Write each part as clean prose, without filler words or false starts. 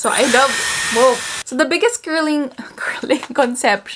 So I love, whoa. So the biggest curling concept.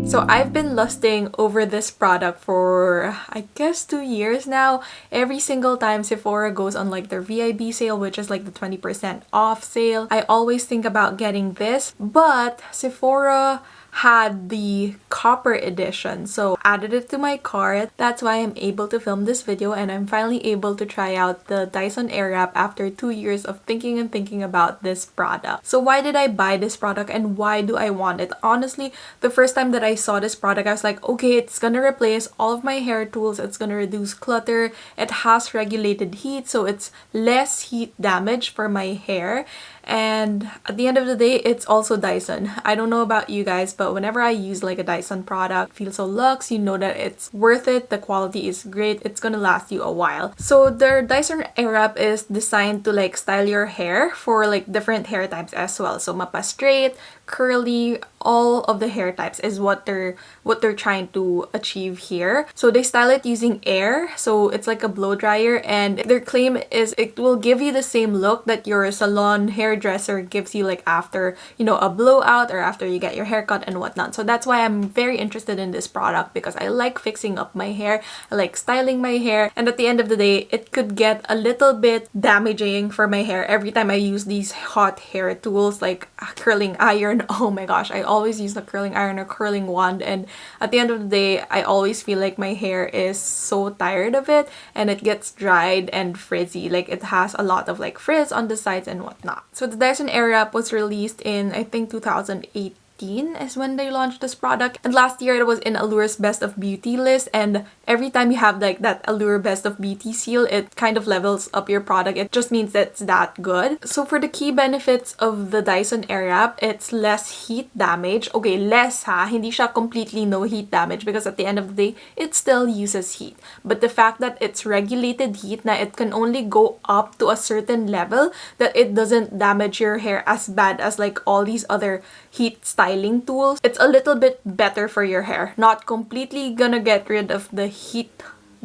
So I've been lusting over this product for, I guess, 2 years now. Every single time Sephora goes on like their VIB sale, which is like the 20% off sale, I always think about getting this. But Sephora had the copper edition, so added it to my cart. That's why I'm able to film this video, and I'm finally able to try out the Dyson Airwrap after 2 years of thinking about this product. So why did I buy this product and why do I want it? Honestly, the first time that I saw this product, I was like, okay, it's gonna replace all of my hair tools, it's gonna reduce clutter, it has regulated heat, so it's less heat damage for my hair. And at the end of the day, it's also Dyson. I don't know about you guys, but whenever I use like a Dyson product, feels so luxe, you know that it's worth it, the quality is great, it's gonna last you a while. So their Dyson Airwrap is designed to like style your hair for like different hair types as well. So mapa straight, curly, all of the hair types is what they're trying to achieve here. So they style it using air, so it's like a blow dryer, and their claim is it will give you the same look that your salon hairdresser gives you like after, you know, a blowout or after you get your haircut and whatnot. So that's why I'm very interested in this product, because I like fixing up my hair, I like styling my hair, and at the end of the day, it could get a little bit damaging for my hair every time I use these hot hair tools like a curling iron. Oh my gosh, I always use the curling iron or curling wand, and at the end of the day, I always feel like my hair is so tired of it and it gets dried and frizzy. Like it has a lot of like frizz on the sides and whatnot. So the Dyson Airwrap was released in, I think, 2018 is when they launched this product, and last year it was in Allure's Best of Beauty list, and every time you have like that Allure Best of Beauty seal, it kind of levels up your product. It just means that it's that good. So for the key benefits of the Dyson Airwrap, it's less heat damage. Okay, less ha, hindi siya completely no heat damage, because at the end of the day, it still uses heat. But the fact that it's regulated heat, na it can only go up to a certain level, that it doesn't damage your hair as bad as like all these other heat styling tools. It's a little bit better for your hair. Not completely gonna get rid of the heat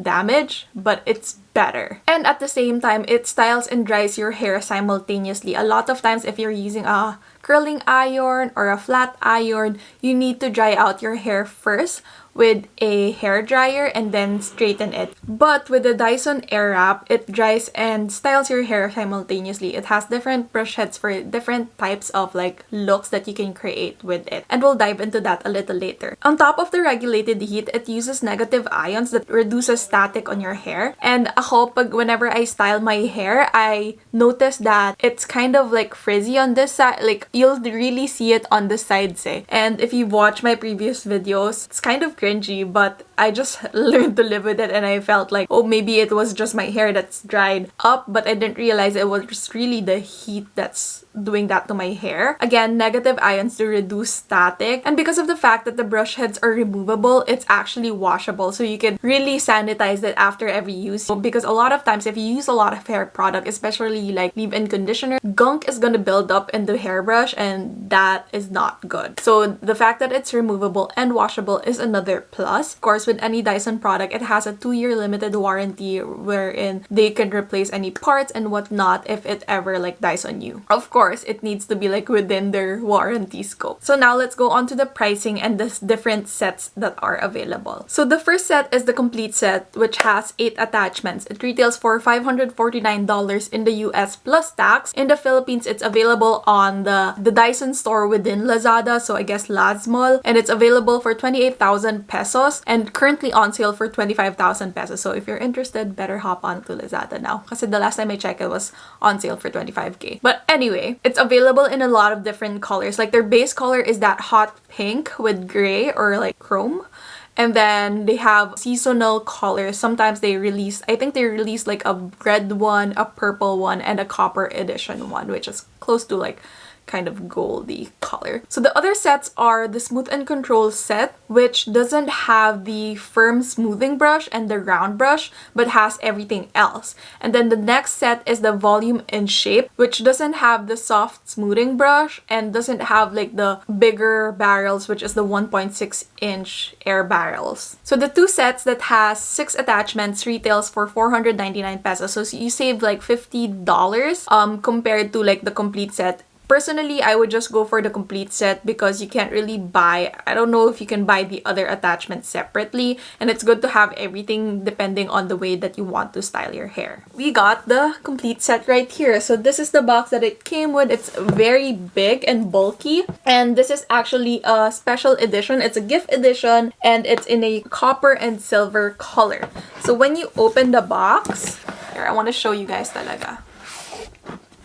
damage, but it's better. And at the same time, it styles and dries your hair simultaneously. A lot of times, if you're using a curling iron or a flat iron, you need to dry out your hair first with a hair dryer and then straighten it. But with the Dyson Airwrap, it dries and styles your hair simultaneously. It has different brush heads for different types of like looks that you can create with it, and we'll dive into that a little later. On top of the regulated heat, it uses negative ions that reduces static on your hair. And ako, whenever I style my hair, I notice that it's kind of like frizzy on this side. Like you'll really see it on the sides, eh. And if you've watched my previous videos, it's kind of cringy, but I just learned to live with it, and I felt like, oh, maybe it was just my hair that's dried up, but I didn't realize it was just really the heat that's doing that to my hair. Again, negative ions to reduce static, and because of the fact that the brush heads are removable, it's actually washable, so you can really sanitize it after every use. Because a lot of times, if you use a lot of hair product, especially like leave-in conditioner, gunk is gonna build up in the hairbrush, and that is not good. So the fact that it's removable and washable is another plus. Of course, with any Dyson product, it has a 2-year limited warranty wherein they can replace any parts and whatnot if it ever like dies on you. Of course, it needs to be like within their warranty scope. So now let's go on to the pricing and the different sets that are available. So the first set is the complete set, which has 8 attachments. It retails for $549 in the US plus tax. In the Philippines, it's available on the Dyson store within Lazada, so I guess Lazmall, and it's available for 28,000 pesos and currently on sale for 25,000 pesos. So if you're interested, better hop on to Lazada now, kasi the last time I checked, it was on sale for 25k. But anyway, it's available in a lot of different colors. Like their base color is that hot pink with gray or like chrome. And then they have seasonal colors. Sometimes they release, I think they release like a red one, a purple one, and a copper edition one, which is close to like kind of goldy color. So the other sets are the Smooth and Control set, which doesn't have the firm smoothing brush and the round brush, but has everything else. And then the next set is the Volume and Shape, which doesn't have the soft smoothing brush and doesn't have like the bigger barrels, which is the 1.6-inch air barrels. So the two sets that has 6 attachments retails for 499 pesos. So you save like $50 compared to like the complete set. Personally, I would just go for the complete set because you can't really buy, I don't know if you can buy the other attachments separately, and it's good to have everything depending on the way that you want to style your hair. We got the complete set right here. So this is the box that it came with. It's very big and bulky, and this is actually a special edition. It's a gift edition, and it's in a copper and silver color. So when you open the box, here, I want to show you guys talaga.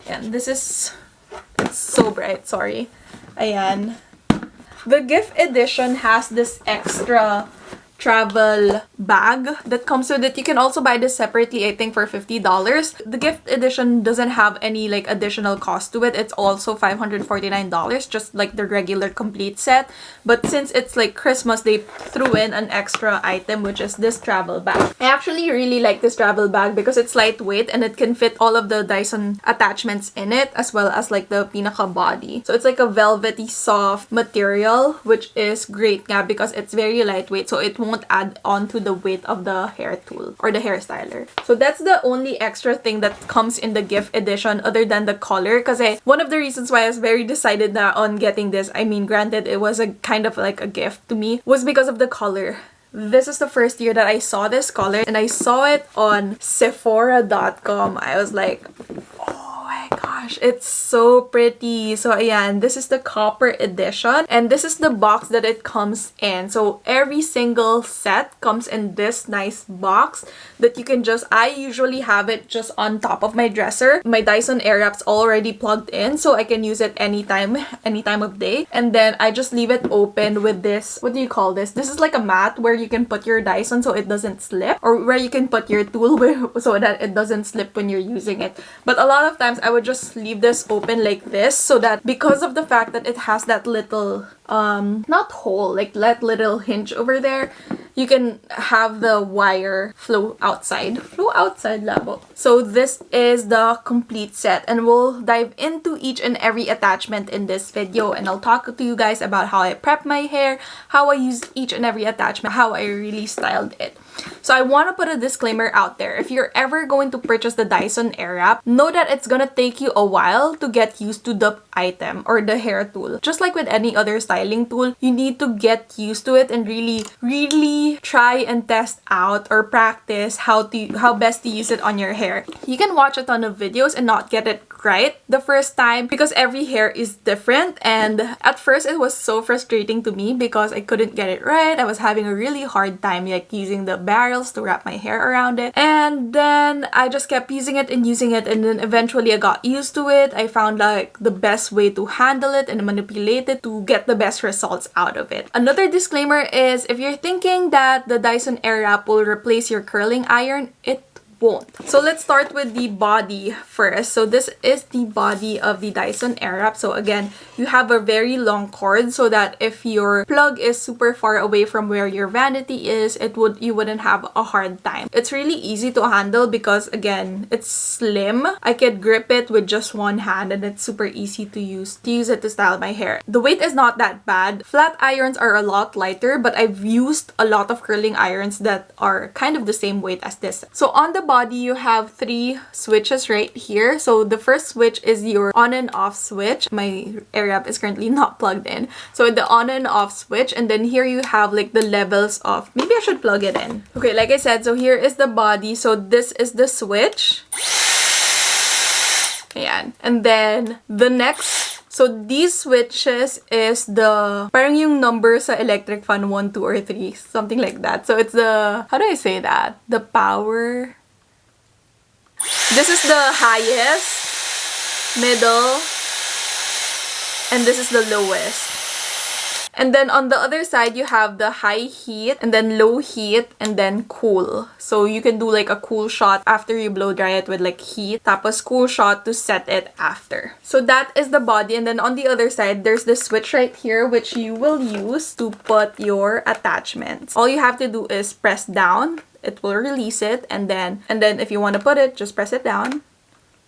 And this is... It's so bright, sorry. Ayan. The gift edition has this extra travel bag that comes with it. You can also buy this separately, I think, for $50. The gift edition doesn't have any like additional cost to it. It's also $549, just like the regular complete set. But since it's like Christmas, they threw in an extra item, which is this travel bag. I actually really like this travel bag because it's lightweight and it can fit all of the Dyson attachments in it, as well as like the pinaka body. So it's like a velvety soft material, which is great nga because it's very lightweight, so it won't add on to the weight of the hair tool or the hair styler. So that's the only extra thing that comes in the gift edition other than the color, because one of the reasons why I was very decided on getting this, I mean, granted it was a kind of like a gift to me, was because of the color. This is the first year that I saw this color, and I saw it on Sephora.com. I was like, oh my gosh, it's so pretty. So ayan, this is the copper edition, and this is the box that it comes in. So every single set comes in this nice box that you can just, I usually have it just on top of my dresser. My Dyson Airwrap's already plugged in, so I can use it anytime of day. And then I just leave it open with this, what do you call this? This is like a mat where you can put your Dyson so it doesn't slip, or where you can put your tool so that it doesn't slip when you're using it. But a lot of times I would just leave this open like this, so that because of the fact that it has that little not hole, like that little hinge over there, you can have the wire flow outside labo. So this is the complete set, and we'll dive into each and every attachment in this video, and I'll talk to you guys about how I prep my hair, how I use each and every attachment, how I really styled it. So I want to put a disclaimer out there. If you're ever going to purchase the Dyson Airwrap, know that it's gonna take you a while to get used to the item or the hair tool. Just like with any other styling tool, you need to get used to it and really try and test out or practice how best to use it on your hair. You can watch a ton of videos and not get it right the first time because every hair is different, and at first it was so frustrating to me because I couldn't get it right. I was having a really hard time like using the barrels to wrap my hair around it, and then I just kept using it, and then eventually I got used to it. I found like the best way to handle it and manipulate it to get the best results out of it. Another disclaimer is, if you're thinking that the Dyson Airwrap will replace your curling iron, it won't. So let's start with the body first. So this is the body of the Dyson Airwrap. So again, you have a very long cord so that if your plug is super far away from where your vanity is, you wouldn't have a hard time. It's really easy to handle because again, it's slim. I could grip it with just one hand, and it's super easy to use it to style my hair. The weight is not that bad. Flat irons are a lot lighter, but I've used a lot of curling irons that are kind of the same weight as this. So on the body, you have 3 switches right here. So the first switch is your on and off switch. My Airwrap is currently not plugged in. So the on and off switch, and then here you have like the levels of, maybe I should plug it in. Okay, like I said, so here is the body. So this is the switch. Ayan. And then the next, so these switches is the, parang yung number sa electric fan, 1, 2, or 3, something like that. So it's the, how do I say that? The power. This is the highest, middle, and this is the lowest. And then on the other side, you have the high heat and then low heat and then cool. So you can do like a cool shot after you blow dry it with like heat, tapos cool shot to set it after. So that is the body. And then on the other side, there's this switch right here which you will use to put your attachments. All you have to do is press down. It will release it, and then if you want to put it, just press it down,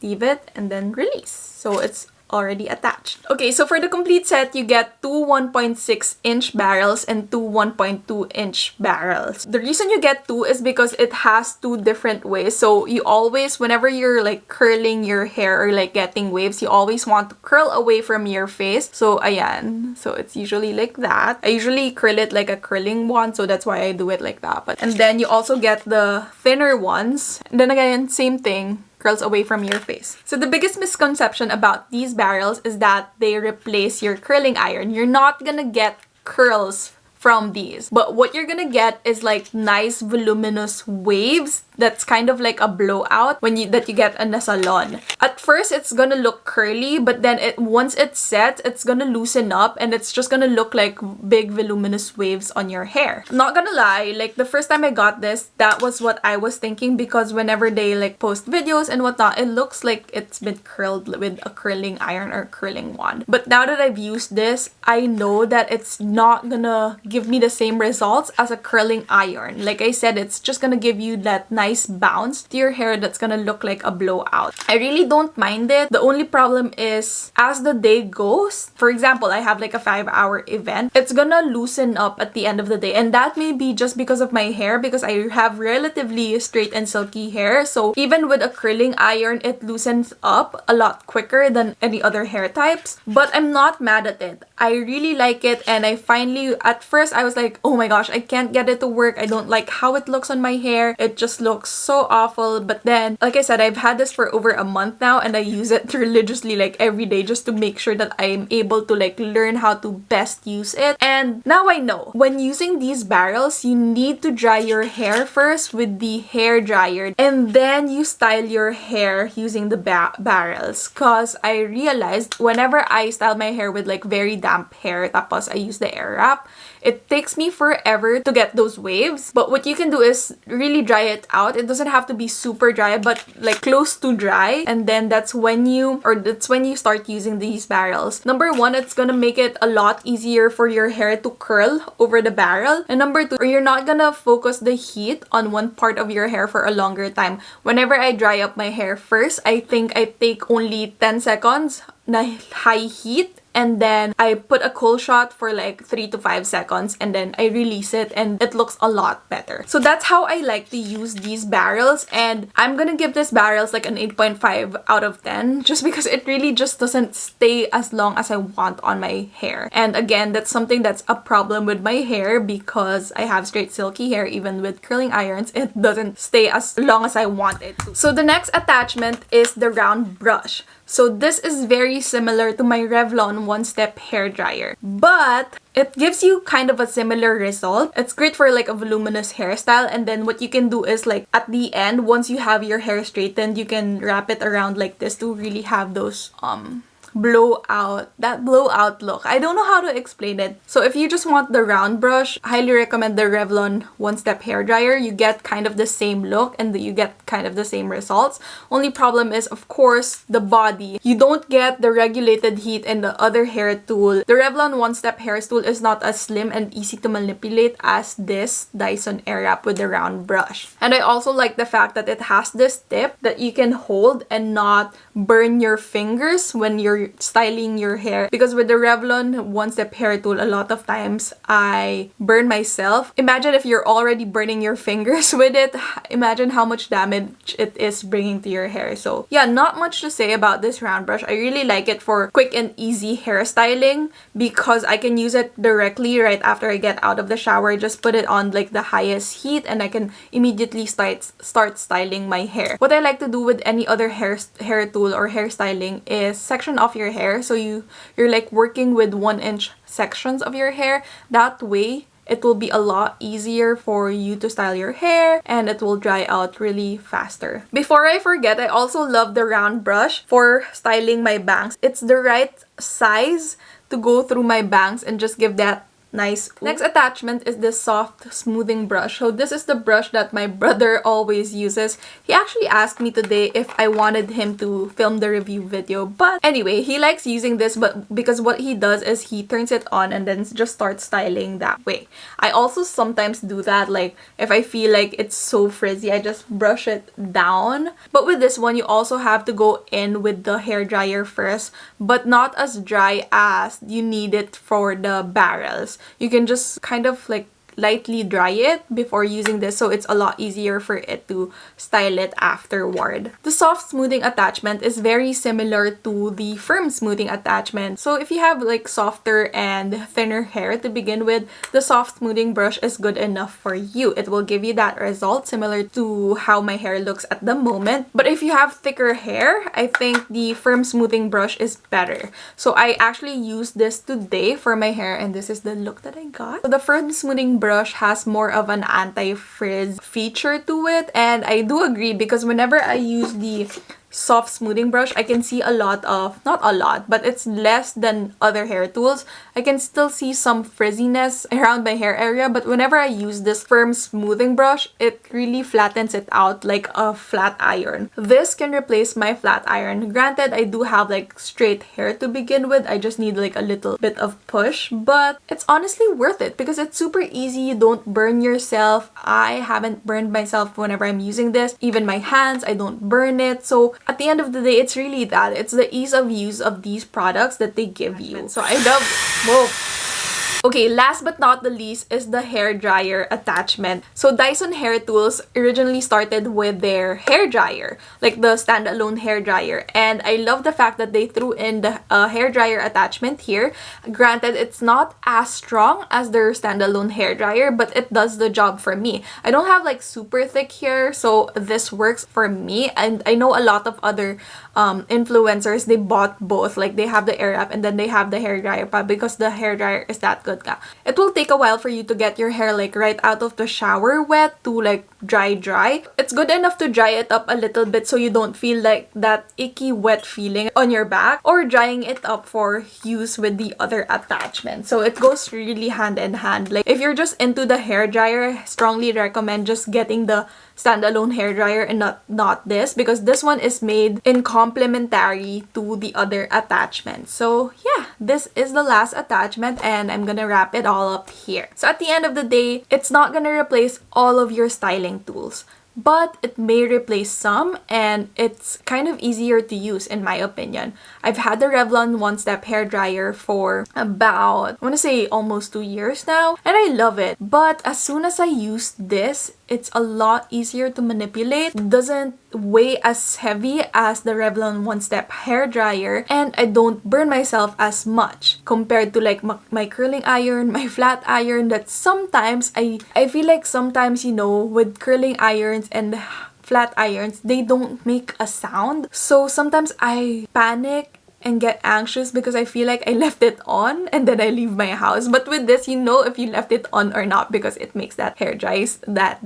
leave it, and then release. So it's already attached. Okay, so for the complete set, you get two 1.6-inch barrels and two 1.2-inch barrels. The reason you get two is because it has two different ways. So you always, whenever you're like curling your hair or like getting waves, you always want to curl away from your face. So ayan. So it's usually like that. I usually curl it like a curling wand, so that's why I do it like that. And then you also get the thinner ones. And then again, same thing. Curls away from your face. So the biggest misconception about these barrels is that they replace your curling iron. You're not gonna get curls from these, but what you're gonna get is like nice voluminous waves that's kind of like a blowout that you get in a salon. At first, it's gonna look curly, but then once it sets, it's gonna loosen up and it's just gonna look like big voluminous waves on your hair. I'm not gonna lie, like the first time I got this, that was what I was thinking, because whenever they like post videos and whatnot, it looks like it's been curled with a curling iron or curling wand. But now that I've used this, I know that it's not gonna give me the same results as a curling iron. Like I said, it's just gonna give you that nice bounce to your hair that's gonna look like a blowout. I really don't mind it. The only problem is as the day goes, for example, I have like a 5-hour event, it's gonna loosen up at the end of the day, and that may be just because of my hair, because I have relatively straight and silky hair. So even with a curling iron, it loosens up a lot quicker than any other hair types. But I'm not mad at it. I really like it, and I finally, at first I was like, oh my gosh, I can't get it to work. I don't like how it looks on my hair. It just looks so awful. But then, like I said, I've had this for over a month now, and I use it religiously like every day just to make sure that I'm able to like learn how to best use it. And now I know when using these barrels, you need to dry your hair first with the hair dryer, and then you style your hair using the barrels. Cause I realized whenever I style my hair with like very damp hair, tapos I use the Airwrap, it takes me forever to get those waves. But what you can do is really dry it out. It doesn't have to be super dry, but like close to dry. And then that's when you start using these barrels. Number one, it's gonna make it a lot easier for your hair to curl over the barrel. And number two, you're not gonna focus the heat on one part of your hair for a longer time. Whenever I dry up my hair first, I think I take only 10 seconds na high heat, and then I put a cool shot for like 3 to 5 seconds, and then I release it, and it looks a lot better. So that's how I like to use these barrels, and I'm gonna give this barrels like an 8.5 out of 10 just because it really just doesn't stay as long as I want on my hair. And again, that's something that's a problem with my hair because I have straight silky hair. Even with curling irons, it doesn't stay as long as I want it to. So the next attachment is the round brush. So this is very similar to my Revlon one-step hair dryer, but it gives you kind of a similar result. It's great for like a voluminous hairstyle, and then what you can do is like at the end, once you have your hair straightened, you can wrap it around like this to really have those blowout look. I don't know how to explain it. So if you just want the round brush, I highly recommend the Revlon one-step hair dryer. You get kind of the same look and you get kind of the same results. Only problem is, of course, the body. You don't get the regulated heat in the other hair tool. The Revlon one-step hair tool is not as slim and easy to manipulate as this Dyson Airwrap with the round brush. And I also like the fact that it has this tip that you can hold and not burn your fingers when you're styling your hair, because with the Revlon one-step hair tool, a lot of times I burn myself. Imagine if you're already burning your fingers with it. Imagine how much damage it is bringing to your hair. So yeah, not much to say about this round brush. I really like it for quick and easy hairstyling because I can use it directly right after I get out of the shower. Just put it on like the highest heat and I can immediately start styling my hair. What I like to do with any other hair tool or hairstyling is section off your hair. So you're like working with 1-inch sections of your hair. That way it will be a lot easier for you to style your hair and it will dry out really faster. Before I forget, I also love the round brush for styling my bangs. It's the right size to go through my bangs and just give that nice. Next attachment is this soft smoothing brush. So this is the brush that my brother always uses. He actually asked me today if I wanted him to film the review video, but anyway, he likes using this, but because what he does is he turns it on and then just starts styling that way. I also sometimes do that, like if I feel like it's so frizzy, I just brush it down. But with this one, you also have to go in with the hair dryer first, but not as dry as you need it for the barrels. You can just kind of like lightly dry it before using this, so it's a lot easier for it to style it afterward. The soft smoothing attachment is very similar to the firm smoothing attachment. So if you have like softer and thinner hair to begin with, the soft smoothing brush is good enough for you. It will give you that result similar to how my hair looks at the moment. But if you have thicker hair, I think the firm smoothing brush is better. So I actually used this today for my hair, and this is the look that I got. So the firm smoothing brush has more of an anti-frizz feature to it, and I do agree because whenever I use the soft smoothing brush, I can see a lot of, not a lot, but it's less than other hair tools. I can still see some frizziness around my hair area, but whenever I use this firm smoothing brush, it really flattens it out like a flat iron. This can replace my flat iron. Granted, I do have like straight hair to begin with. I just need like a little bit of push, but it's honestly worth it because it's super easy. You don't burn yourself. I haven't burned myself whenever I'm using this. Even my hands, I don't burn it. So at the end of the day, it's really that. It's the ease of use of these products that they give you. So I love... Whoa! Okay, last but not the least is the hair dryer attachment. So Dyson hair tools originally started with their hair dryer, like the standalone hair dryer. And I love the fact that they threw in the hair dryer attachment here. Granted, it's not as strong as their standalone hair dryer, but it does the job for me. I don't have like super thick hair, so this works for me. And I know a lot of other influencers, they bought both. Like they have the Airwrap and then they have the hair dryer, but because the hair dryer is that good, it will take a while for you to get your hair like right out of the shower wet to like dry. It's good enough to dry it up a little bit so you don't feel like that icky wet feeling on your back, or drying it up for use with the other attachment. So it goes really hand in hand. Like if you're just into the hair dryer, I strongly recommend just getting the standalone hair dryer and not this, because this one is made in complementary to the other attachment. So yeah, this is the last attachment and I'm gonna wrap it all up here. So at the end of the day, it's not gonna replace all of your styling tools, but it may replace some, and it's kind of easier to use in my opinion. I've had the Revlon One Step hair dryer for about, I want to say almost 2 years now, and I love it. But as soon as I used this, it's a lot easier to manipulate. It doesn't weigh as heavy as the Revlon One Step hair dryer, and I don't burn myself as much compared to like my curling iron, my flat iron, that sometimes I feel like sometimes, you know, with curling irons and flat irons, they don't make a sound. So sometimes I panic and get anxious because I feel like I left it on and then I leave my house. But with this, you know if you left it on or not because it makes that hair dries, that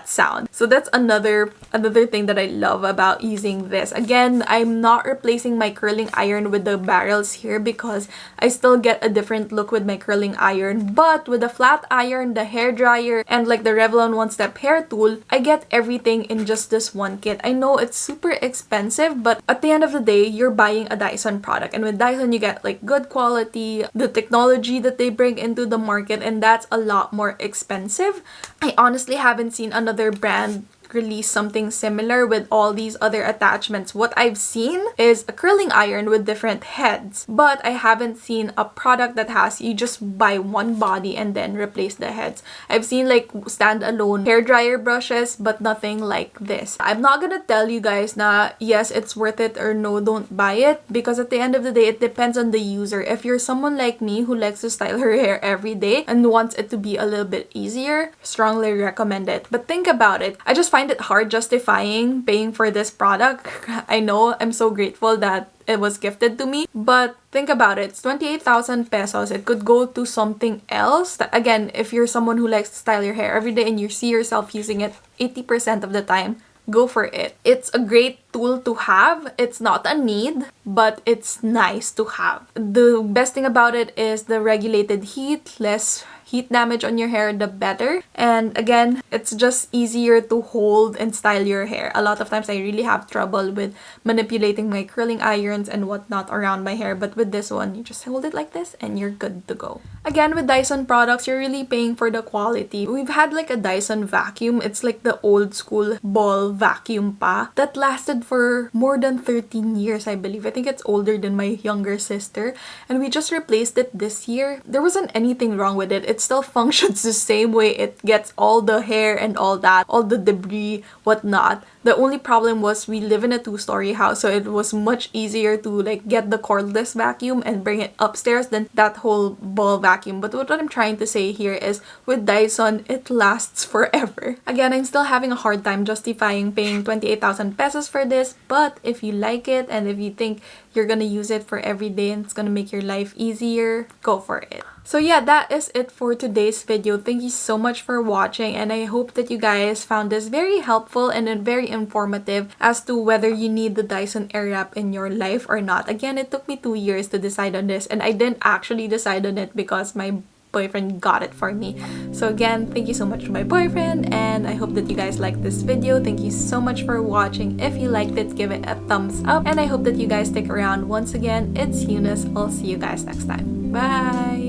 sound. So that's another thing that I love about using this. Again, I'm not replacing my curling iron with the barrels here because I still get a different look with my curling iron. But with the flat iron, the hair dryer, and like the Revlon One Step hair tool, I get everything in just this one kit. I know it's super expensive, but at the end of the day, you're buying a Dyson product, and with Dyson you get like good quality, the technology that they bring into the market, and that's a lot more expensive. I honestly haven't seen another brand release something similar with all these other attachments. What I've seen is a curling iron with different heads, but I haven't seen a product that has you just buy one body and then replace the heads. I've seen like standalone hair dryer brushes, but nothing like this. I'm not gonna tell you guys na yes, it's worth it or no, don't buy it, because at the end of the day, it depends on the user. If you're someone like me who likes to style her hair every day and wants it to be a little bit easier, strongly recommend it. But think about it. I just find it hard justifying paying for this product. I know, I'm so grateful that it was gifted to me, but think about it. It's 28,000 pesos. It could go to something else. That, again, if you're someone who likes to style your hair every day and you see yourself using it 80% of the time, go for it. It's a great tool to have. It's not a need, but it's nice to have. The best thing about it is the regulated heat, less heat damage on your hair, the better. And again, it's just easier to hold and style your hair. A lot of times I really have trouble with manipulating my curling irons and whatnot around my hair, but with this one, you just hold it like this and you're good to go. Again, with Dyson products, you're really paying for the quality. We've had like a Dyson vacuum. It's like the old school ball vacuum pa that lasted for more than 13 years, I believe. I think it's older than my younger sister. And we just replaced it this year. There wasn't anything wrong with it. It still functions the same way. It gets all the hair and all that, all the debris, whatnot. The only problem was we live in a 2-story house, so it was much easier to like get the cordless vacuum and bring it upstairs than that whole ball vacuum. But what I'm trying to say here is with Dyson, it lasts forever. Again, I'm still having a hard time justifying paying 28,000 pesos for this, but if you like it and if you think you're gonna use it for every day and it's gonna make your life easier, go for it. So yeah, that is it for today's video. Thank you so much for watching, and I hope that you guys found this very helpful and very informative as to whether you need the Dyson Airwrap in your life or not. Again, it took me 2 years to decide on this, and I didn't actually decide on it because my boyfriend got it for me. So again, thank you so much to my boyfriend, and I hope that you guys liked this video. Thank you so much for watching. If you liked it, give it a thumbs up, and I hope that you guys stick around. Once again, it's Eunice. I'll see you guys next time. Bye!